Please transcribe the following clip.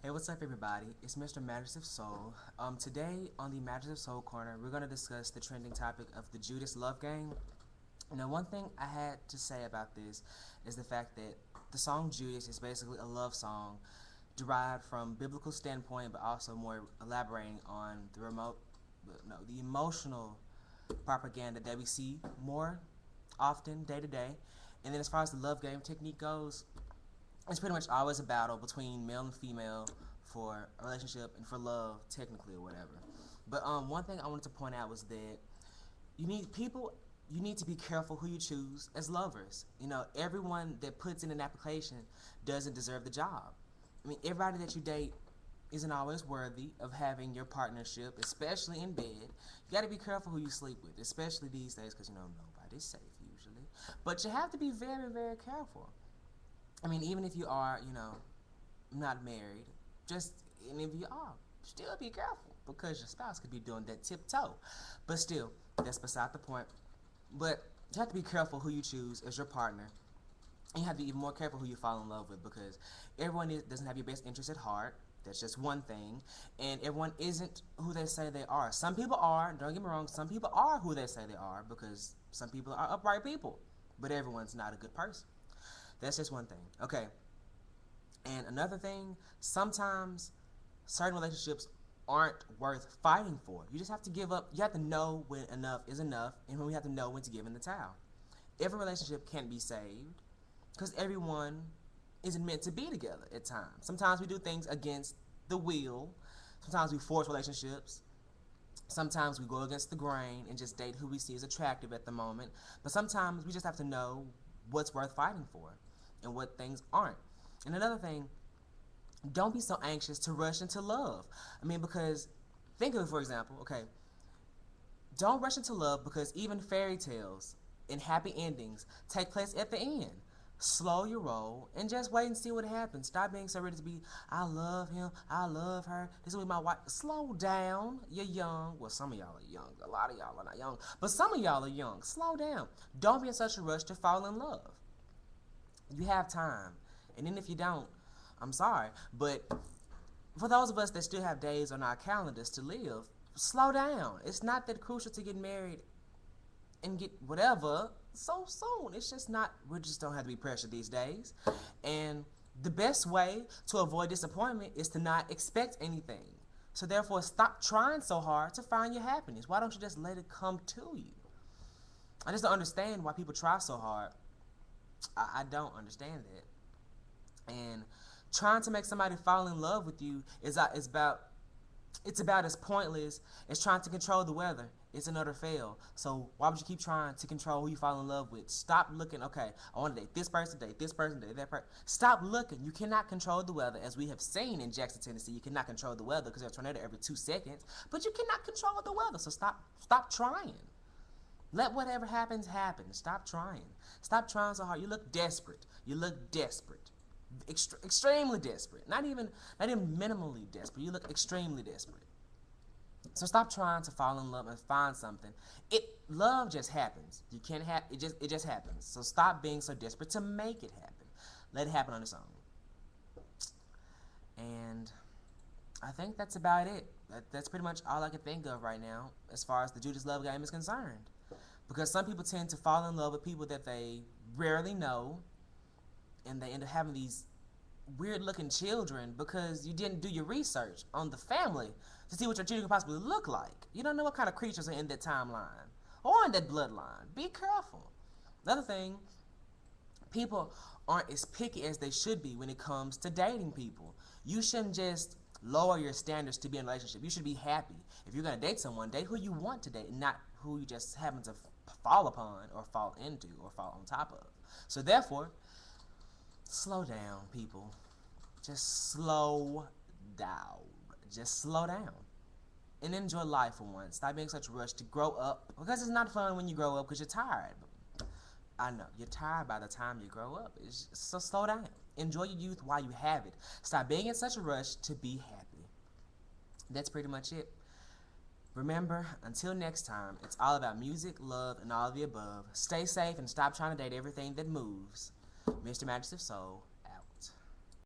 Hey, what's up, everybody? It's Mr. Imaginative Soul. Today on the Imaginative Soul Corner, we're going to discuss the trending topic of the Judas love game. Now, one thing I had to say about this is the fact that the song Judas is basically a love song derived from biblical standpoint, but also more elaborating on the emotional propaganda that we see more often day to day. And then as far as the love game technique goes, it's pretty much always a battle between male and female for a relationship and for love, technically, or whatever. But one thing I wanted to point out was that you need to be careful who you choose as lovers. You know, everyone that puts in an application doesn't deserve the job. I mean, everybody that you date isn't always worthy of having your partnership, especially in bed. You got to be careful who you sleep with, especially these days, because, you know, nobody's safe usually. But you have to be very, very careful. I mean, even if you are, you know, not married, and if you are, still be careful, because your spouse could be doing that tiptoe. But still, that's beside the point. But you have to be careful who you choose as your partner. And you have to be even more careful who you fall in love with, because everyone doesn't have your best interest at heart. That's just one thing. And everyone isn't who they say they are. Some people are, don't get me wrong, some people are who they say they are, because some people are upright people. But everyone's not a good person. That's just one thing. Okay. And another thing, sometimes certain relationships aren't worth fighting for. You just have to give up. You have to know when enough is enough, and when we have to know when to give in the towel. Every relationship can't be saved, because everyone isn't meant to be together at times. Sometimes we do things against the will. Sometimes we force relationships. Sometimes we go against the grain and just date who we see as attractive at the moment. But sometimes we just have to know what's worth fighting for and what things aren't. And another thing, don't be so anxious to rush into love. I mean, because think of it, for example, okay, don't rush into love, because even fairy tales and happy endings take place at the end. Slow your roll and just wait and see what happens. Stop being so ready to be, I love him, I love her, this will be my wife. Slow down. You're young. Well, some of y'all are young. A lot of y'all are not young. But some of y'all are young. Slow down. Don't be in such a rush to fall in love. You have time. And then if you don't, I'm sorry. But for those of us that still have days on our calendars to live, slow down. It's not that crucial to get married and get whatever so soon. It's just not, we just don't have to be pressured these days. And the best way to avoid disappointment is to not expect anything. So therefore, stop trying so hard to find your happiness. Why don't you just let it come to you? I just don't understand why people try so hard. I don't understand that. And trying to make somebody fall in love with you is about as pointless as trying to control the weather. It's an utter fail. So why would you keep trying to control who you fall in love with? Stop looking, okay, I want to date this person, date that person. Stop looking. You cannot control the weather, as we have seen in Jackson, Tennessee. You cannot control the weather because there's a tornado every 2 seconds. But you cannot control the weather, so stop trying. Let whatever happens happen. Stop trying. Stop trying so hard. You look desperate. You look desperate. Extremely desperate. Not even minimally desperate. You look extremely desperate. So stop trying to fall in love and find something. Love just happens. You can't have it. Just happens. So stop being so desperate to make it happen. Let it happen on its own. And I think that's about it. That's pretty much all I can think of right now as far as the Judas love game is concerned. Because some people tend to fall in love with people that they rarely know, and they end up having these weird looking children because you didn't do your research on the family to see what your children could possibly look like. You don't know what kind of creatures are in that timeline or in that bloodline. Be careful. Another thing, people aren't as picky as they should be when it comes to dating people. You shouldn't just lower your standards to be in a relationship. You should be happy. If you're going to date someone, date who you want to date, not who you just happen to fall upon or fall into or fall on top of. So therefore, slow down, people. Just slow down. Just slow down. And enjoy life for once. Stop being such a rush to grow up. Because it's not fun when you grow up because you're tired. I know, you're tired by the time you grow up. So slow down. Enjoy your youth while you have it. Stop being in such a rush to be happy. That's pretty much it. Remember, until next time, it's all about music, love, and all of the above. Stay safe and stop trying to date everything that moves. Mr. Imaginative Soul,